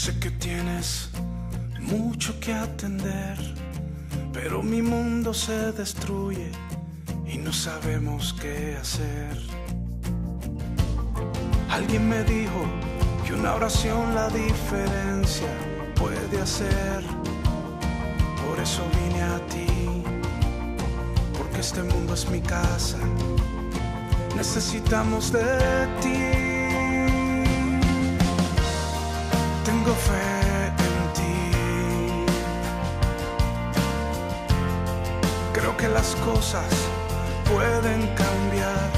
Sé que tienes mucho que atender, pero mi mundo se destruye y no sabemos qué hacer. Alguien me dijo que una oración la diferencia puede hacer. Por eso vine a ti, porque este mundo es mi casa. Necesitamos de ti. Tengo fe en ti. Creo que las cosas pueden cambiar.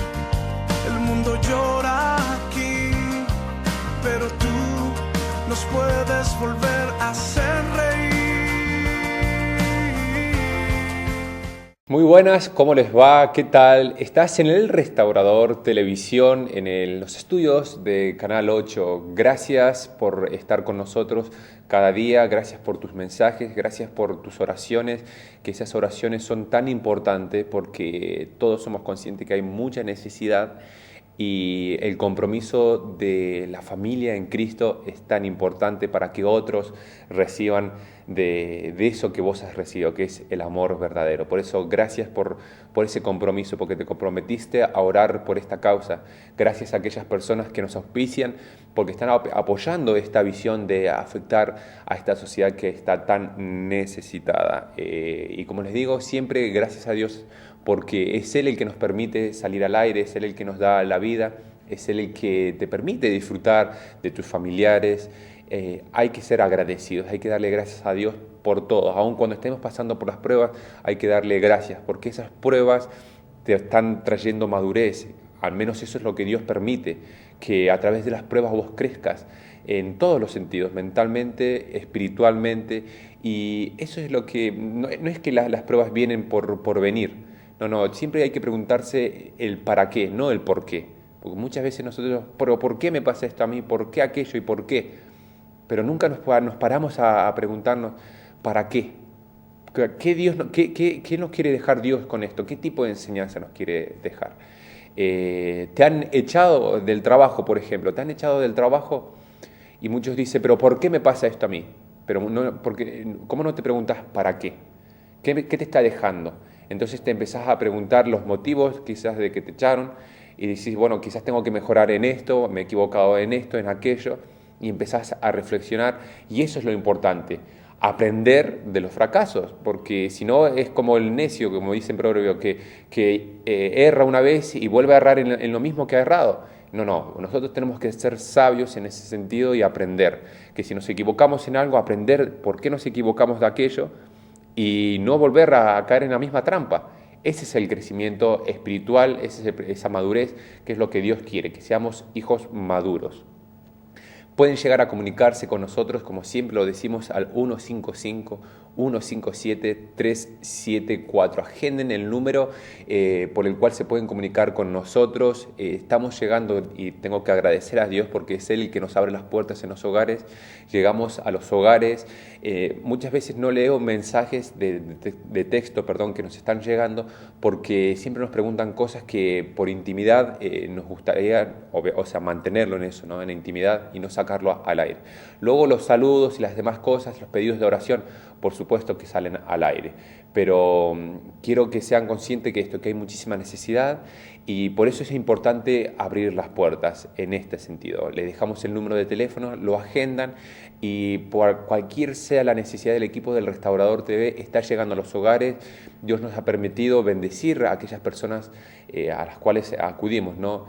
El mundo llora aquí, pero tú nos puedes volver a hacer reír. Muy buenas, ¿cómo les va? ¿Qué tal? Estás en El Restaurador Televisión, en los estudios de Canal 8. Gracias por estar con nosotros cada día, gracias por tus mensajes, gracias por tus oraciones, que esas oraciones son tan importantes porque todos somos conscientes que hay mucha necesidad y el compromiso de la familia en Cristo es tan importante para que otros reciban de eso que vos has recibido, que es el amor verdadero. Por eso, gracias por ese compromiso, porque te comprometiste a orar por esta causa. Gracias a aquellas personas que nos auspician, porque están apoyando esta visión de afectar a esta sociedad que está tan necesitada. Y como les digo, siempre gracias a Dios, porque es Él el que nos permite salir al aire, es Él el que nos da la vida, es Él el que te permite disfrutar de tus familiares. Hay que ser agradecidos, hay que darle gracias a Dios por todo. Aun cuando estemos pasando por las pruebas, hay que darle gracias, porque esas pruebas te están trayendo madurez. Al menos eso es lo que Dios permite, que a través de las pruebas vos crezcas en todos los sentidos, mentalmente, espiritualmente. Y eso es lo que, no es que las pruebas vienen por venir. No, siempre hay que preguntarse el para qué, no el por qué. Porque muchas veces nosotros, pero ¿por qué me pasa esto a mí? ¿Por qué aquello y por qué? Pero nunca nos paramos a preguntarnos ¿para qué? ¿Qué nos quiere dejar Dios con esto? ¿Qué tipo de enseñanza nos quiere dejar? Te han echado del trabajo, por ejemplo, y muchos dicen, pero ¿por qué me pasa esto a mí? Pero ¿cómo no te preguntas para qué? ¿Qué te está dejando? Entonces te empezás a preguntar los motivos quizás de que te echaron y decís, bueno, quizás tengo que mejorar en esto, me he equivocado en esto, en aquello, y empezás a reflexionar, y eso es lo importante, aprender de los fracasos, porque si no es como el necio, como dice en proverbio, que erra una vez y vuelve a errar en lo mismo que ha errado. No, nosotros tenemos que ser sabios en ese sentido y aprender, que si nos equivocamos en algo, aprender por qué nos equivocamos de aquello y no volver a caer en la misma trampa. Ese es el crecimiento espiritual, esa madurez, que es lo que Dios quiere, que seamos hijos maduros. Pueden llegar a comunicarse con nosotros, como siempre lo decimos, al 155-157-374. Agenden el número por el cual se pueden comunicar con nosotros. Estamos llegando, y tengo que agradecer a Dios porque es Él el que nos abre las puertas en los hogares. Llegamos a los hogares. Muchas veces no leo mensajes de texto que nos están llegando, porque siempre nos preguntan cosas que por intimidad nos gustaría, mantenerlo en eso, ¿no? En la intimidad, y no sacarlo al aire. Luego los saludos y las demás cosas, los pedidos de oración, por supuesto que salen al aire. Pero quiero que sean conscientes que hay muchísima necesidad, y por eso es importante abrir las puertas en este sentido. Les dejamos el número de teléfono, lo agendan, y por cualquier sea la necesidad del equipo del Restaurador TV, está llegando a los hogares. Dios nos ha permitido bendecir a aquellas personas a las cuales acudimos, ¿no?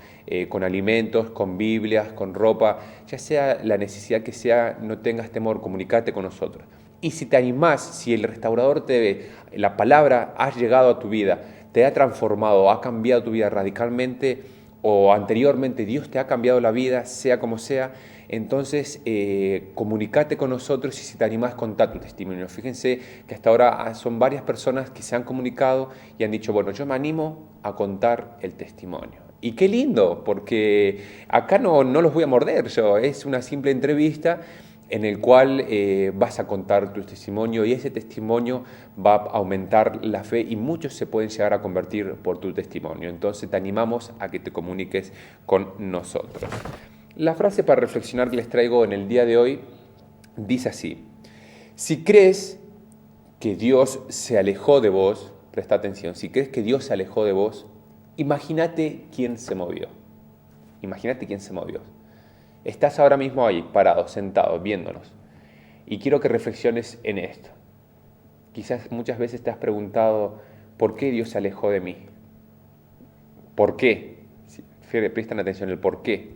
Con alimentos, con Biblias, con ropa, ya sea la necesidad que sea, no tengas temor, comunícate con nosotros. Y si te animás, si el Restaurador TV, la palabra ha llegado a tu vida, te ha transformado, ha cambiado tu vida radicalmente, o anteriormente Dios te ha cambiado la vida, sea como sea, entonces comunícate con nosotros, y si te animás, contá tu testimonio. Fíjense que hasta ahora son varias personas que se han comunicado y han dicho, bueno, yo me animo a contar el testimonio. Y qué lindo, porque acá no los voy a morder yo, es una simple entrevista en el cual vas a contar tu testimonio, y ese testimonio va a aumentar la fe, y muchos se pueden llegar a convertir por tu testimonio. Entonces te animamos a que te comuniques con nosotros. La frase para reflexionar que les traigo en el día de hoy dice así: si crees que Dios se alejó de vos, presta atención, si crees que Dios se alejó de vos, imagínate quién se movió. Imagínate quién se movió. Estás ahora mismo ahí, parado, sentado, viéndonos. Y quiero que reflexiones en esto. Quizás muchas veces te has preguntado, ¿por qué Dios se alejó de mí? ¿Por qué? Prestan atención el por qué.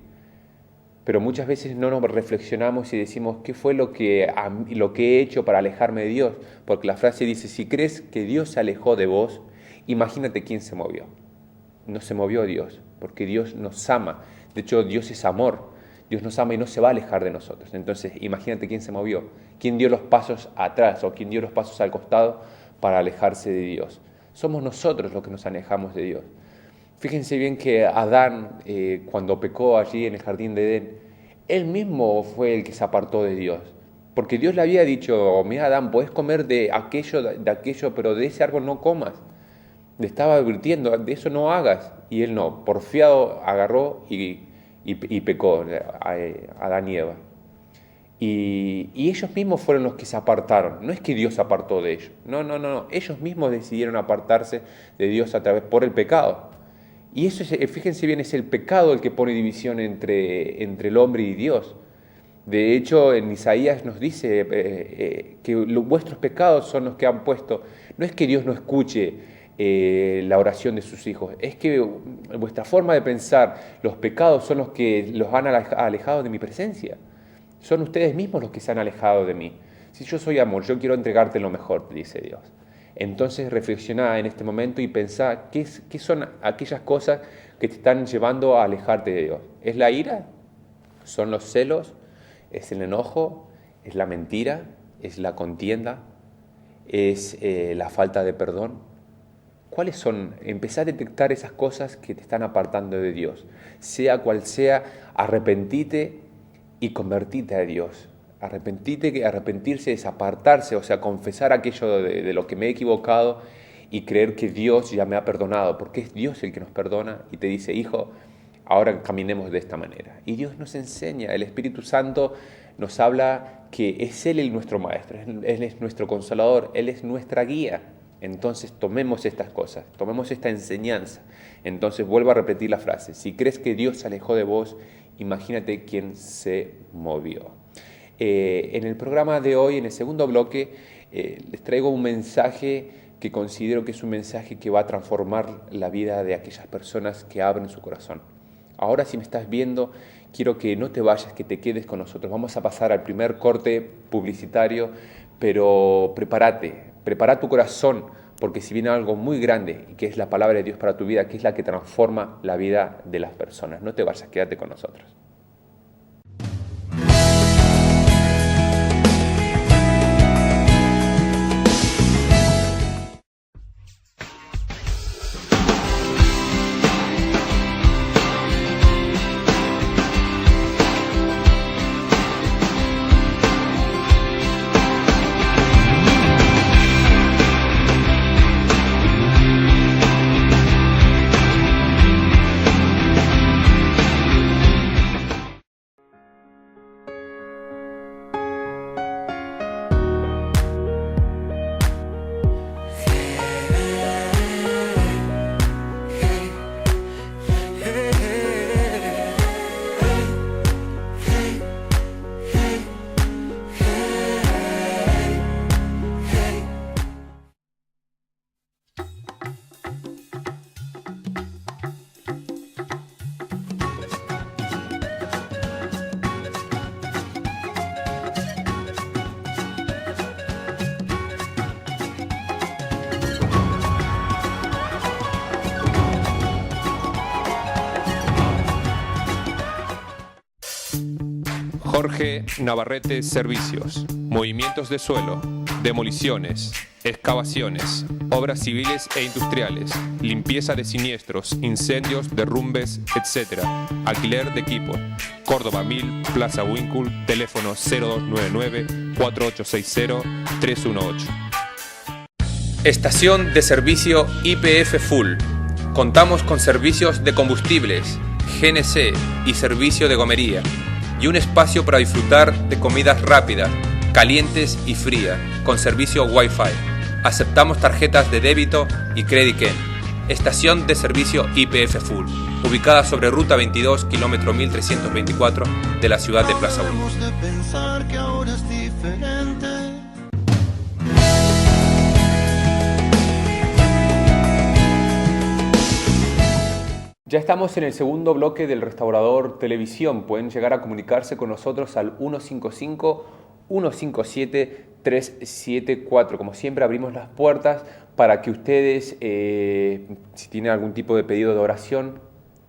Pero muchas veces no nos reflexionamos y decimos, ¿qué fue lo que he hecho para alejarme de Dios? Porque la frase dice, si crees que Dios se alejó de vos, imagínate quién se movió. No se movió Dios, porque Dios nos ama. De hecho, Dios es amor. Dios nos ama y no se va a alejar de nosotros. Entonces, imagínate quién se movió, quién dio los pasos atrás o quién dio los pasos al costado para alejarse de Dios. Somos nosotros los que nos alejamos de Dios. Fíjense bien que Adán, cuando pecó allí en el jardín de Edén, él mismo fue el que se apartó de Dios. Porque Dios le había dicho, mira Adán, puedes comer de aquello, pero de ese árbol no comas. Le estaba advirtiendo, de eso no hagas. Y él no, porfiado agarró y pecó, Adán y Eva. Y ellos mismos fueron los que se apartaron. No es que Dios se apartó de ellos. No. Ellos mismos decidieron apartarse de Dios por el pecado. Y eso, fíjense bien, es el pecado el que pone división entre el hombre y Dios. De hecho, en Isaías nos dice que vuestros pecados son los que han puesto. No es que Dios no escuche la oración de sus hijos, es que vuestra forma de pensar, los pecados son los que los han alejado de mi presencia. Son ustedes mismos los que se han alejado de mí. Si yo soy amor, yo quiero entregarte lo mejor, dice Dios. Entonces reflexiona en este momento y pensá qué son aquellas cosas que te están llevando a alejarte de Dios. ¿Es la ira? ¿Son los celos? ¿Es el enojo? ¿Es la mentira? ¿Es la contienda? ¿Es la falta de perdón? ¿Cuáles son? Empezá a detectar esas cosas que te están apartando de Dios. Sea cual sea, arrepentite y convertite a Dios. Arrepentirse es apartarse, o sea, confesar aquello de lo que me he equivocado y creer que Dios ya me ha perdonado, porque es Dios el que nos perdona y te dice, hijo, ahora caminemos de esta manera. Y Dios nos enseña, el Espíritu Santo nos habla que es Él nuestro Maestro, Él es nuestro Consolador, Él es nuestra guía. Entonces tomemos estas cosas, tomemos esta enseñanza. Entonces vuelvo a repetir la frase, si crees que Dios se alejó de vos, imagínate quién se movió. En el programa de hoy, en el segundo bloque, les traigo un mensaje que considero que es un mensaje que va a transformar la vida de aquellas personas que abren su corazón. Ahora, si me estás viendo, quiero que no te vayas, que te quedes con nosotros. Vamos a pasar al primer corte publicitario, pero prepara tu corazón, porque si viene algo muy grande, que es la palabra de Dios para tu vida, que es la que transforma la vida de las personas. No te vayas, quédate con nosotros. Jorge Navarrete Servicios, movimientos de suelo, demoliciones, excavaciones, obras civiles e industriales, limpieza de siniestros, incendios, derrumbes, etc. Alquiler de equipo. Córdoba 1000, Plaza Wincul, teléfono 0299-4860-318. Estación de servicio YPF Full. Contamos con servicios de combustibles, GNC y servicio de gomería. y un espacio para disfrutar de comidas rápidas, calientes y frías, con servicio Wi-Fi. Aceptamos tarjetas de débito y Credit Ken. Estación de servicio YPF Full, ubicada sobre Ruta 22, kilómetro 1324 de la ciudad de Plaza Huincul. Ya estamos en el segundo bloque del Restaurador Televisión. Pueden llegar a comunicarse con nosotros al 155-157-374. Como siempre, abrimos las puertas para que ustedes, si tienen algún tipo de pedido de oración,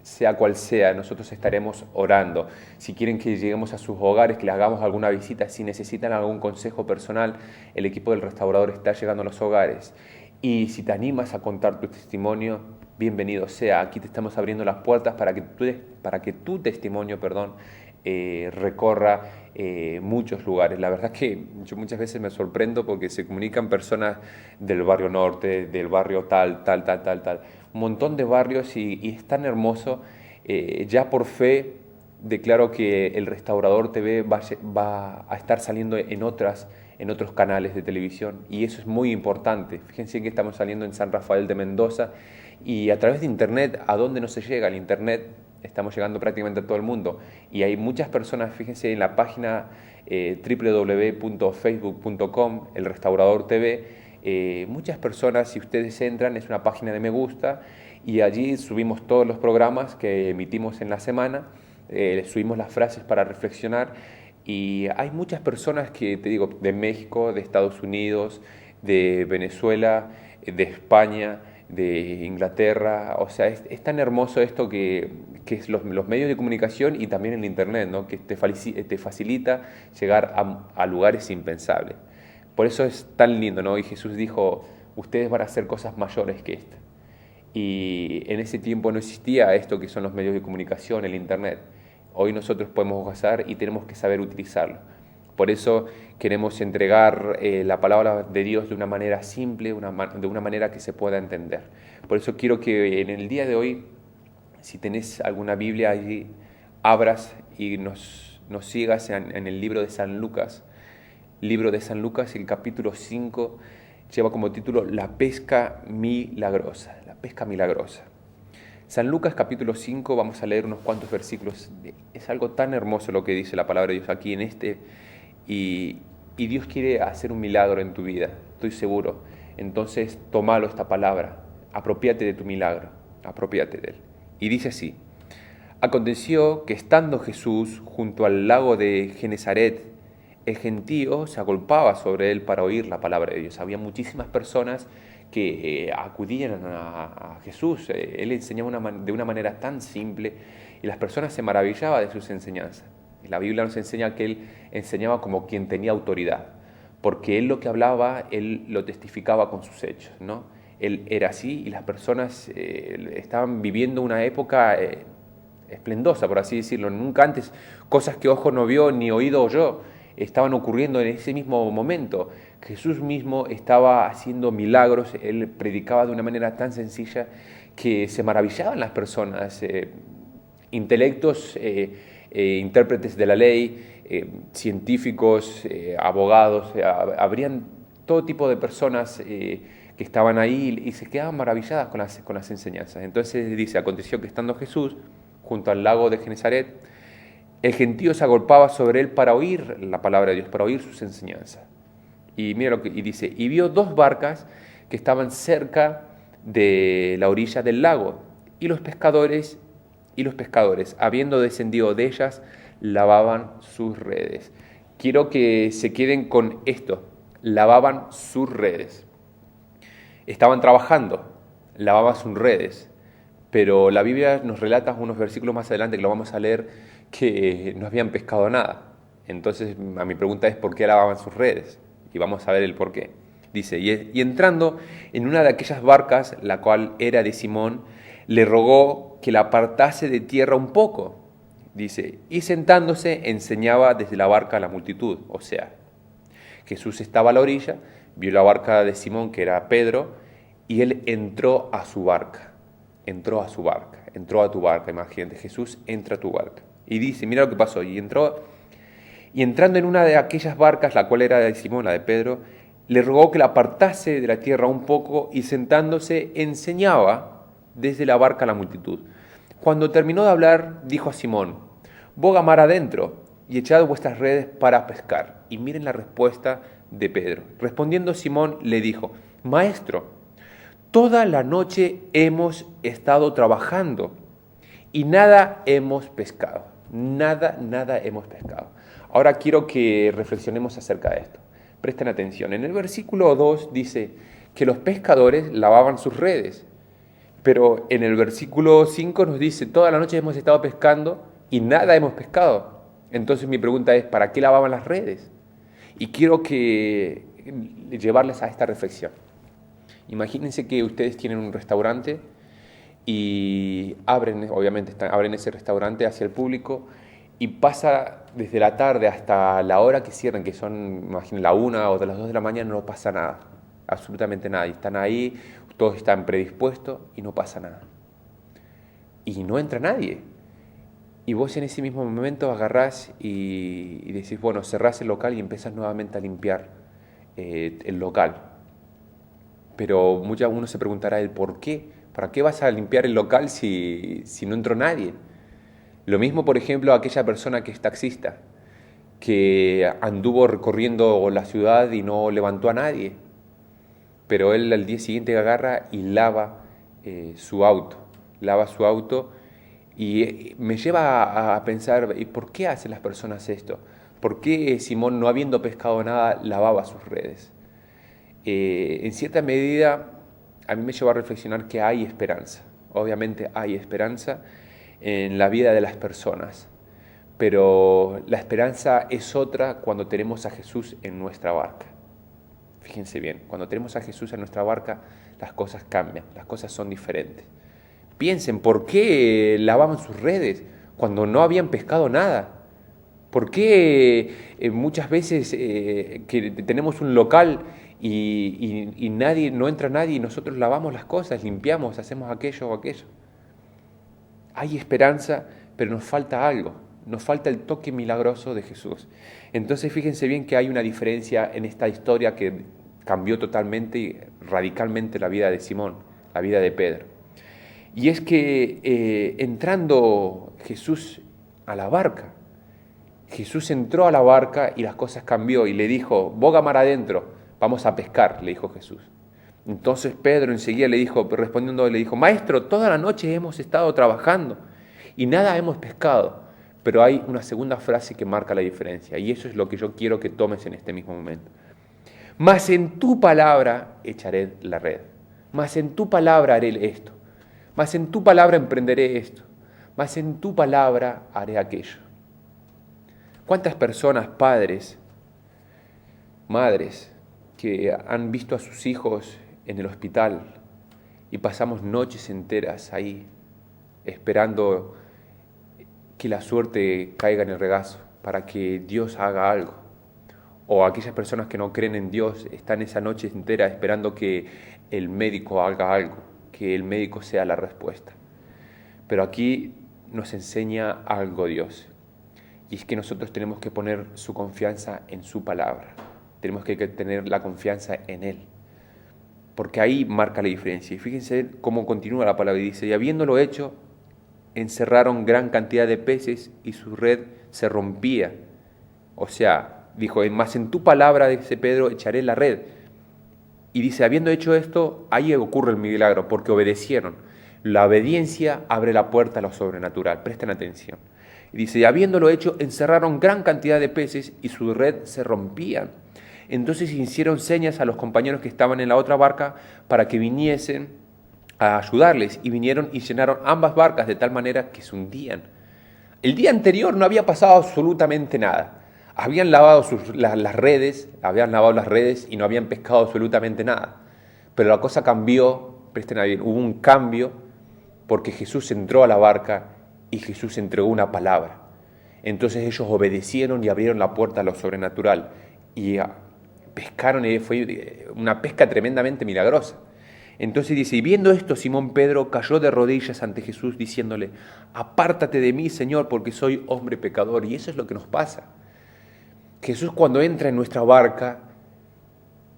sea cual sea, nosotros estaremos orando. Si quieren que lleguemos a sus hogares, que les hagamos alguna visita, si necesitan algún consejo personal, el equipo del Restaurador está llegando a los hogares. Y si te animas a contar tu testimonio, bienvenido sea. Aquí te estamos abriendo las puertas para que tu testimonio, recorra muchos lugares. La verdad es que yo muchas veces me sorprendo porque se comunican personas del barrio norte, del barrio tal, un montón de barrios y es tan hermoso. Ya por fe declaro que el Restaurador TV va a estar saliendo en otros canales de televisión y eso es muy importante. Fíjense que estamos saliendo en San Rafael de Mendoza y a través de internet, ¿a dónde no se llega? El internet estamos llegando prácticamente a todo el mundo y hay muchas personas, fíjense en la página www.facebook.com, el Restaurador TV, muchas personas, si ustedes entran, es una página de me gusta y allí subimos todos los programas que emitimos en la semana, subimos las frases para reflexionar y hay muchas personas que, te digo, de México, de Estados Unidos, de Venezuela, de España, de Inglaterra, o sea, es tan hermoso esto que es los medios de comunicación y también el internet, ¿no? Que te facilita llegar a lugares impensables. Por eso es tan lindo, ¿no? Y Jesús dijo, ustedes van a hacer cosas mayores que esta. Y en ese tiempo no existía esto que son los medios de comunicación, el internet. Hoy nosotros podemos gozar y tenemos que saber utilizarlo. Por eso queremos entregar la palabra de Dios de una manera simple, de una manera que se pueda entender. Por eso quiero que en el día de hoy, si tenés alguna Biblia allí, abras y nos sigas en el libro de San Lucas. Libro de San Lucas, el capítulo 5, lleva como título La pesca milagrosa. La pesca milagrosa. San Lucas capítulo 5, vamos a leer unos cuantos versículos. Es algo tan hermoso lo que dice la palabra de Dios aquí en y Dios quiere hacer un milagro en tu vida, estoy seguro. Entonces, tómalo esta palabra, apropiate de tu milagro, apropiate de él. Y dice así, aconteció que estando Jesús junto al lago de Genesaret, el gentío se agolpaba sobre él para oír la palabra de Dios. Había muchísimas personas que acudían a Jesús. Él enseñaba de una manera tan simple y las personas se maravillaban de sus enseñanzas. La Biblia nos enseña que él enseñaba como quien tenía autoridad, porque él lo que hablaba, él lo testificaba con sus hechos, ¿no? Él era así y las personas estaban viviendo una época esplendosa, por así decirlo. Nunca antes, cosas que ojo no vio ni oído oyó, estaban ocurriendo en ese mismo momento. Jesús mismo estaba haciendo milagros, él predicaba de una manera tan sencilla que se maravillaban las personas, intelectos, intérpretes de la ley, científicos, abogados, habrían todo tipo de personas que estaban ahí y se quedaban maravilladas con las enseñanzas. Entonces dice, aconteció que estando Jesús junto al lago de Genesaret, el gentío se agolpaba sobre él para oír la palabra de Dios, para oír sus enseñanzas. Y mira lo que dice, y vio dos barcas que estaban cerca de la orilla del lago, y los pescadores, habiendo descendido de ellas, lavaban sus redes. Quiero que se queden con esto, lavaban sus redes. Estaban trabajando, lavaban sus redes, pero la Biblia nos relata unos versículos más adelante que lo vamos a leer, que no habían pescado nada. Entonces, a mi pregunta es, ¿por qué lavaban sus redes? Y vamos a ver el por qué. Dice, y entrando en una de aquellas barcas, la cual era de Simón, le rogó que la apartase de tierra un poco. Dice, y sentándose enseñaba desde la barca a la multitud. O sea, Jesús estaba a la orilla, vio la barca de Simón, que era Pedro, y él entró a su barca. Entró a tu barca, imagínate, Jesús entra a tu barca. Y dice, mira lo que pasó. Y entrando en una de aquellas barcas, la cual era de Simón, la de Pedro, le rogó que la apartase de la tierra un poco y sentándose enseñaba desde la barca a la multitud. Cuando terminó de hablar, dijo a Simón, boga mar adentro y echad vuestras redes para pescar. Y miren la respuesta de Pedro. Respondiendo Simón le dijo, Maestro, toda la noche hemos estado trabajando y nada hemos pescado. Nada hemos pescado. Ahora quiero que reflexionemos acerca de esto. Presten atención. En el versículo 2 dice que los pescadores lavaban sus redes. Pero en el versículo 5 nos dice, toda la noche hemos estado pescando y nada hemos pescado. Entonces mi pregunta es, ¿para qué lavaban las redes? Y quiero llevarles a esta reflexión. Imagínense que ustedes tienen un restaurante y abren ese restaurante hacia el público y pasa desde la tarde hasta la hora que cierran, que son, imaginen, la 1 o de las 2 de la mañana, no pasa nada, absolutamente nada. Y están ahí, todos están predispuestos y no pasa nada. Y no entra nadie. Y vos en ese mismo momento agarrás y decís, bueno, cerrás el local y empezás nuevamente a limpiar el local. Pero uno se preguntará el por qué. ¿Para qué vas a limpiar el local si no entró nadie? Lo mismo, por ejemplo, aquella persona que es taxista, que anduvo recorriendo la ciudad y no levantó a nadie. Pero él al día siguiente agarra y lava su auto. Y me lleva a pensar, ¿y por qué hacen las personas esto? ¿Por qué Simón, no habiendo pescado nada, lavaba sus redes? En cierta medida, a mí me lleva a reflexionar que hay esperanza. Obviamente hay esperanza en la vida de las personas, pero la esperanza es otra cuando tenemos a Jesús en nuestra barca. Fíjense bien, cuando tenemos a Jesús en nuestra barca, las cosas cambian, las cosas son diferentes. Piensen, ¿por qué lavaban sus redes cuando no habían pescado nada? ¿Por qué muchas veces que tenemos un local y no entra nadie y nosotros lavamos las cosas, limpiamos, hacemos aquello o aquello? Hay esperanza, pero nos falta algo, nos falta el toque milagroso de Jesús. Entonces fíjense bien que hay una diferencia en esta historia que cambió totalmente y radicalmente la vida de Simón, la vida de Pedro. Y es que entrando Jesús a la barca, Jesús entró a la barca y las cosas cambió y le dijo, boga mar adentro, vamos a pescar, le dijo Jesús. Entonces Pedro enseguida respondiendo le dijo, Maestro, toda la noche hemos estado trabajando y nada hemos pescado. Pero hay una segunda frase que marca la diferencia y eso es lo que yo quiero que tomes en este mismo momento. Mas en tu palabra echaré la red, mas en tu palabra haré esto, mas en tu palabra emprenderé esto, mas en tu palabra haré aquello. ¿Cuántas personas, padres, madres, que han visto a sus hijos en el hospital y pasamos noches enteras ahí esperando que la suerte caiga en el regazo para que Dios haga algo? O aquellas personas que no creen en Dios están esa noche entera esperando que el médico haga algo, que el médico sea la respuesta. Pero aquí nos enseña algo Dios, y es que nosotros tenemos que poner su confianza en su palabra, tenemos que tener la confianza en Él, porque ahí marca la diferencia. Y fíjense cómo continúa la palabra y dice, y habiéndolo hecho, encerraron gran cantidad de peces y su red se rompía. O sea, dijo, más en tu palabra, dice Pedro, echaré la red. Y dice, habiendo hecho esto, ahí ocurre el milagro, porque obedecieron. La obediencia abre la puerta a lo sobrenatural. Presten atención. Y dice, y habiéndolo hecho, encerraron gran cantidad de peces y su red se rompían. Entonces hicieron señas a los compañeros que estaban en la otra barca para que viniesen a ayudarles. Y vinieron y llenaron ambas barcas de tal manera que se hundían. El día anterior no había pasado absolutamente nada. Habían lavado las redes y no habían pescado absolutamente nada. Pero la cosa cambió, presten atención, hubo un cambio porque Jesús entró a la barca y Jesús entregó una palabra. Entonces ellos obedecieron y abrieron la puerta a lo sobrenatural y pescaron, y fue una pesca tremendamente milagrosa. Entonces dice, y viendo esto, Simón Pedro cayó de rodillas ante Jesús diciéndole, apártate de mí, Señor, porque soy hombre pecador. Y eso es lo que nos pasa. Jesús cuando entra en nuestra barca,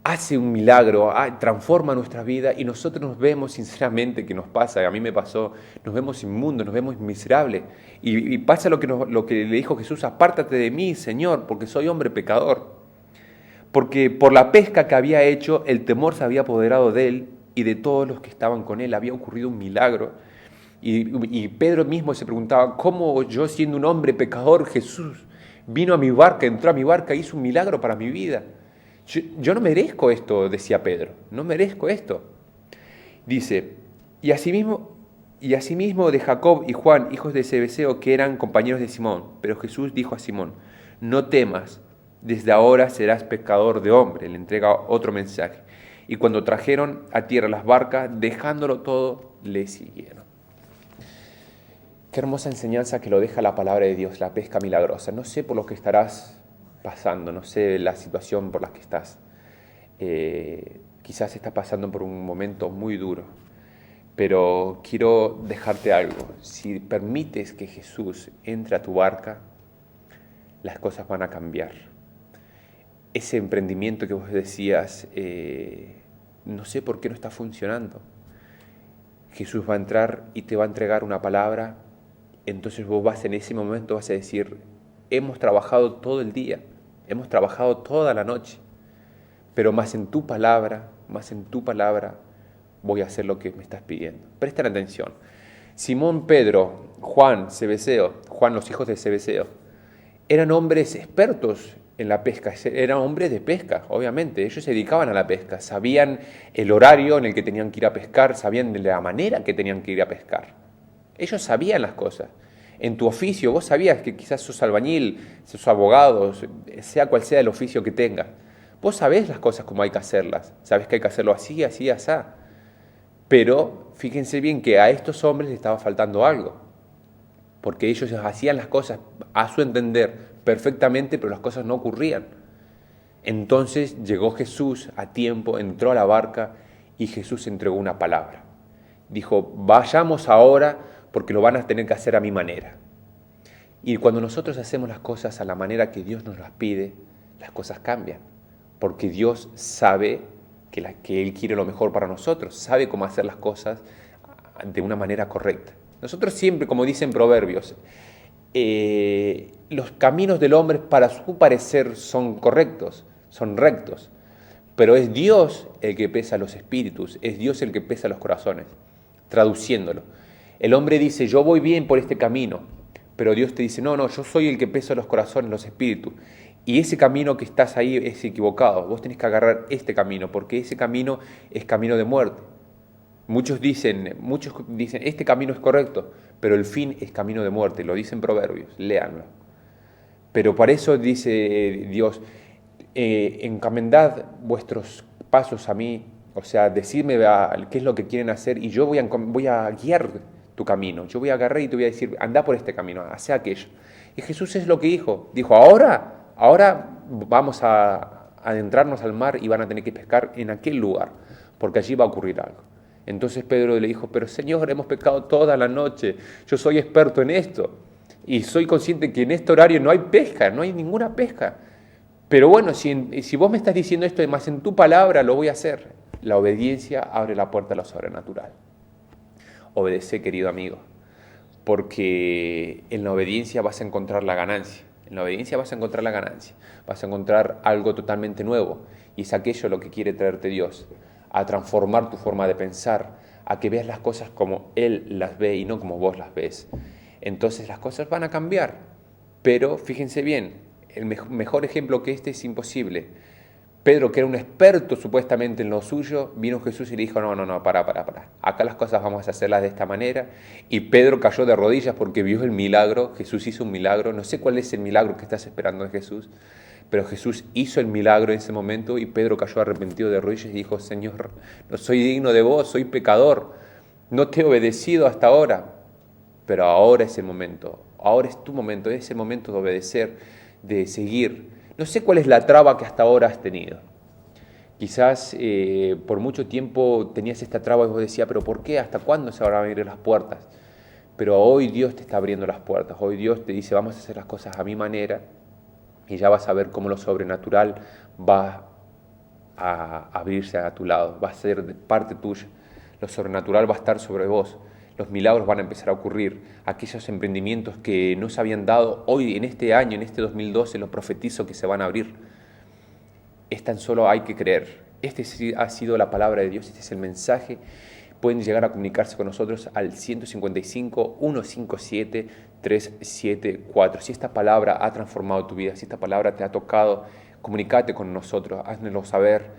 hace un milagro, transforma nuestra vida y nosotros nos vemos sinceramente que nos pasa, a mí me pasó, nos vemos inmundos, nos vemos miserables y pasa lo que le dijo Jesús, apártate de mí, Señor, porque soy hombre pecador. Porque por la pesca que había hecho, el temor se había apoderado de él y de todos los que estaban con él, había ocurrido un milagro. Y Pedro mismo se preguntaba, ¿cómo yo siendo un hombre pecador, Jesús vino a mi barca, entró a mi barca, hizo un milagro para mi vida? Yo no merezco esto, decía Pedro, no merezco esto. Dice, y asimismo de Jacob y Juan, hijos de Zebedeo, que eran compañeros de Simón. Pero Jesús dijo a Simón, no temas, desde ahora serás pescador de hombres. Le entrega otro mensaje. Y cuando trajeron a tierra las barcas, dejándolo todo, le siguieron. Qué hermosa enseñanza que lo deja la palabra de Dios, la pesca milagrosa. No sé por lo que estarás pasando, no sé la situación por la que estás. Quizás estás pasando por un momento muy duro, pero quiero dejarte algo. Si permites que Jesús entre a tu barca, las cosas van a cambiar. Ese emprendimiento que vos decías, no sé por qué no está funcionando. Jesús va a entrar y te va a entregar una palabra, entonces vos vas en ese momento vas a decir, hemos trabajado todo el día, hemos trabajado toda la noche, pero más en tu palabra voy a hacer lo que me estás pidiendo. Presten atención. Simón Pedro, Juan, los hijos de Zebedeo, eran hombres expertos en la pesca, eran hombres de pesca, obviamente. Ellos se dedicaban a la pesca, sabían el horario en el que tenían que ir a pescar, sabían de la manera que tenían que ir a pescar. Ellos sabían las cosas. En tu oficio, vos sabías que quizás sos albañil, sos abogado, sea cual sea el oficio que tengas. Vos sabés las cosas como hay que hacerlas. Sabés que hay que hacerlo así, así, así. Pero fíjense bien que a estos hombres les estaba faltando algo. Porque ellos hacían las cosas a su entender perfectamente, pero las cosas no ocurrían. Entonces llegó Jesús a tiempo, entró a la barca y Jesús entregó una palabra. Dijo, vayamos ahora porque lo van a tener que hacer a mi manera. Y cuando nosotros hacemos las cosas a la manera que Dios nos las pide, las cosas cambian. Porque Dios sabe que Él quiere lo mejor para nosotros, sabe cómo hacer las cosas de una manera correcta. Nosotros siempre, como dicen Proverbios, los caminos del hombre para su parecer son correctos, son rectos, pero es Dios el que pesa los espíritus, es Dios el que pesa los corazones. Traduciéndolo, el hombre dice, yo voy bien por este camino, pero Dios te dice, no, yo soy el que pesa los corazones, los espíritus, y ese camino que estás ahí es equivocado, vos tenés que agarrar este camino, porque ese camino es camino de muerte. Muchos dicen, este camino es correcto, pero el fin es camino de muerte, lo dicen Proverbios, léanlo. Pero para eso dice Dios, encomendad vuestros pasos a mí, o sea, decidme qué es lo que quieren hacer y yo voy a guiar tu camino, yo voy a agarrar y te voy a decir, anda por este camino, hace aquello. Y Jesús es lo que dijo, ahora vamos a adentrarnos al mar y van a tener que pescar en aquel lugar, porque allí va a ocurrir algo. Entonces Pedro le dijo, pero Señor, hemos pescado toda la noche, yo soy experto en esto y soy consciente que en este horario no hay pesca, no hay ninguna pesca. Pero bueno, si vos me estás diciendo esto, más en tu palabra lo voy a hacer. La obediencia abre la puerta a lo sobrenatural. Obedece, querido amigo, porque en la obediencia vas a encontrar la ganancia. En la obediencia vas a encontrar la ganancia, vas a encontrar algo totalmente nuevo y es aquello lo que quiere traerte Dios, a transformar tu forma de pensar, a que veas las cosas como Él las ve y no como vos las ves. Entonces las cosas van a cambiar, pero fíjense bien, el mejor ejemplo que este es imposible. Pedro, que era un experto supuestamente en lo suyo, vino Jesús y le dijo, no, para. Acá las cosas vamos a hacerlas de esta manera. Y Pedro cayó de rodillas porque vio el milagro, Jesús hizo un milagro. No sé cuál es el milagro que estás esperando de Jesús, pero Jesús hizo el milagro en ese momento y Pedro cayó arrepentido de rodillas y dijo, Señor, no soy digno de vos, soy pecador, no te he obedecido hasta ahora, pero ahora es el momento, ahora es tu momento, es el momento de obedecer, de seguir. No sé cuál es la traba que hasta ahora has tenido. Quizás por mucho tiempo tenías esta traba y vos decías, pero ¿por qué? ¿Hasta cuándo se van a abrir las puertas? Pero hoy Dios te está abriendo las puertas, hoy Dios te dice, vamos a hacer las cosas a mi manera y ya vas a ver cómo lo sobrenatural va a abrirse a tu lado, va a ser de parte tuya, lo sobrenatural va a estar sobre vos, los milagros van a empezar a ocurrir, aquellos emprendimientos que no se habían dado hoy en este año, en este 2012, los profetizo que se van a abrir. Es tan solo hay que creer. Este ha sido la palabra de Dios, este es el mensaje. Pueden llegar a comunicarse con nosotros al 155-157-374. Si esta palabra ha transformado tu vida, si esta palabra te ha tocado, comunícate con nosotros, háznoslo saber.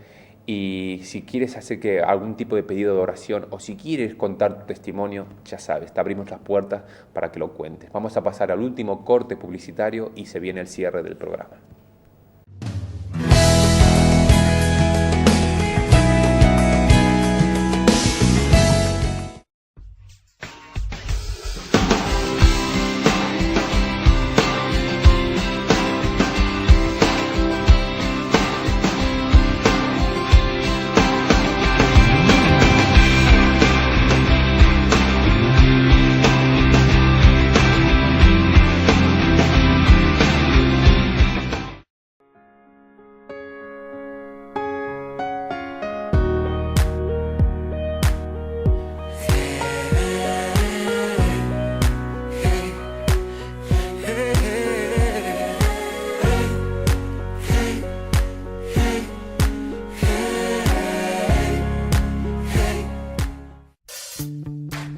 Y si quieres hacer algún tipo de pedido de oración o si quieres contar tu testimonio, ya sabes, te abrimos las puertas para que lo cuentes. Vamos a pasar al último corte publicitario y se viene el cierre del programa.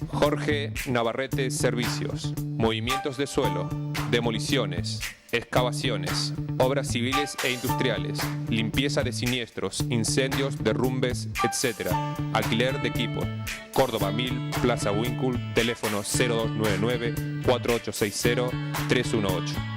Jorge Navarrete Servicios, movimientos de suelo, demoliciones, excavaciones, obras civiles e industriales, limpieza de siniestros, incendios, derrumbes, etc. Alquiler de equipo. Córdoba 1000, Plaza Wincul, teléfono 0299-4860-318.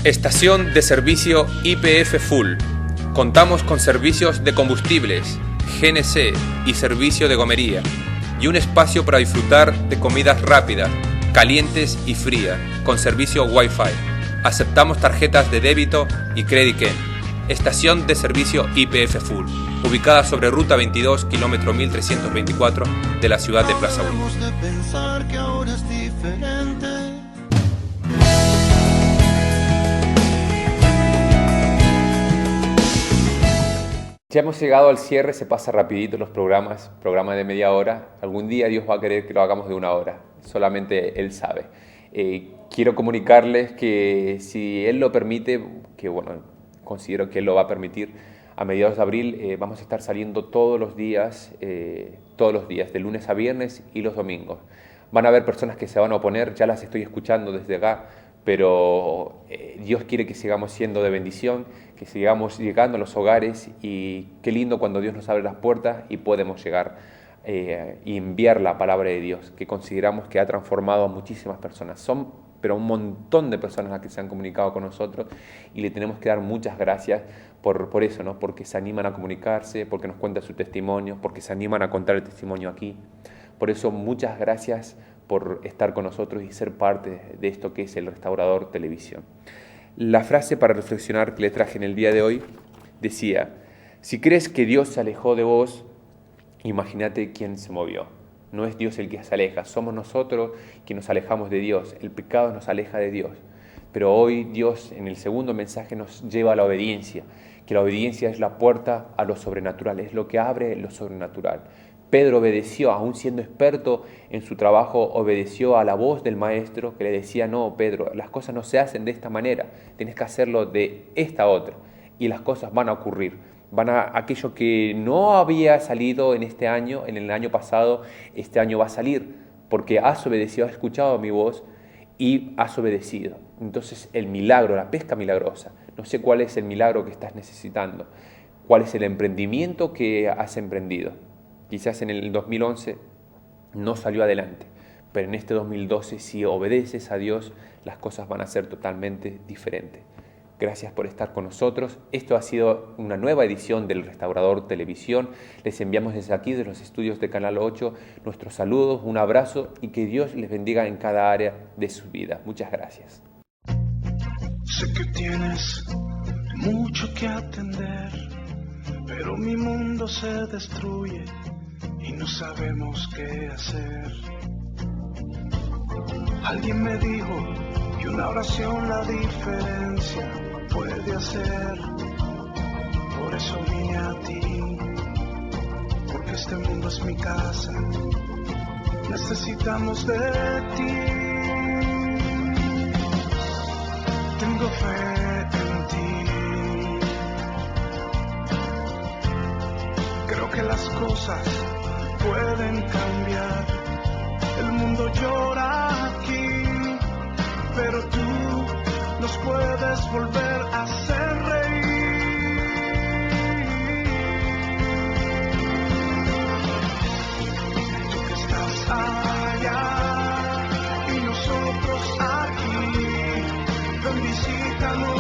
Estación de servicio YPF Full. Contamos con servicios de combustibles, GNC y servicio de gomería. Y un espacio para disfrutar de comidas rápidas, calientes y frías, con servicio Wi-Fi. Aceptamos tarjetas de débito y Credit Ken. Estación de servicio YPF Full, ubicada sobre Ruta 22, kilómetro 1324 de la ciudad de Plaza Wincul. Ya hemos llegado al cierre, se pasa rapidito los programas de media hora. Algún día Dios va a querer que lo hagamos de 1 hora, solamente Él sabe. Quiero comunicarles que si Él lo permite, que bueno, considero que Él lo va a permitir, a mediados de abril vamos a estar saliendo todos los días, de lunes a viernes y los domingos. Van a haber personas que se van a oponer, ya las estoy escuchando desde acá, pero Dios quiere que sigamos siendo de bendición, que sigamos llegando a los hogares y qué lindo cuando Dios nos abre las puertas y podemos llegar y enviar la palabra de Dios, que consideramos que ha transformado a muchísimas personas. Son pero un montón de personas las que se han comunicado con nosotros y le tenemos que dar muchas gracias por eso, ¿no? Porque se animan a comunicarse, porque nos cuentan su testimonio, porque se animan a contar el testimonio aquí. Por eso muchas gracias por estar con nosotros y ser parte de esto que es el Restaurador Televisión. La frase para reflexionar que le traje en el día de hoy decía: si crees que Dios se alejó de vos, imagínate quién se movió. No es Dios el que se aleja, somos nosotros quienes nos alejamos de Dios. El pecado nos aleja de Dios. Pero hoy Dios en el segundo mensaje nos lleva a la obediencia, que la obediencia es la puerta a lo sobrenatural, es lo que abre lo sobrenatural. Pedro obedeció, aún siendo experto en su trabajo, obedeció a la voz del maestro que le decía: no, Pedro, las cosas no se hacen de esta manera, tienes que hacerlo de esta otra y las cosas van a ocurrir. Aquello que no había salido en este año, en el año pasado, este año va a salir, porque has obedecido, has escuchado mi voz y has obedecido. Entonces el milagro, la pesca milagrosa, no sé cuál es el milagro que estás necesitando, cuál es el emprendimiento que has emprendido. Quizás en el 2011 no salió adelante, Pero en este 2012, si obedeces a Dios, las cosas van a ser totalmente diferentes. Gracias por estar con nosotros. Esto ha sido una nueva edición del Restaurador Televisión. Les enviamos desde aquí, de los estudios de Canal 8, nuestros saludos, un abrazo y que Dios les bendiga en cada área de su vida. Muchas gracias. Sé que tienes mucho que atender, pero mi mundo se destruye y no sabemos qué hacer. Alguien me dijo que una oración la diferencia puede hacer. Por eso vine a ti, porque este mundo es mi casa. Necesitamos de ti. Tengo fe en ti. Creo que las cosas pueden cambiar. El mundo llora aquí, pero tú nos puedes volver a hacer reír. Tú que estás allá y nosotros aquí, ven, visítanos.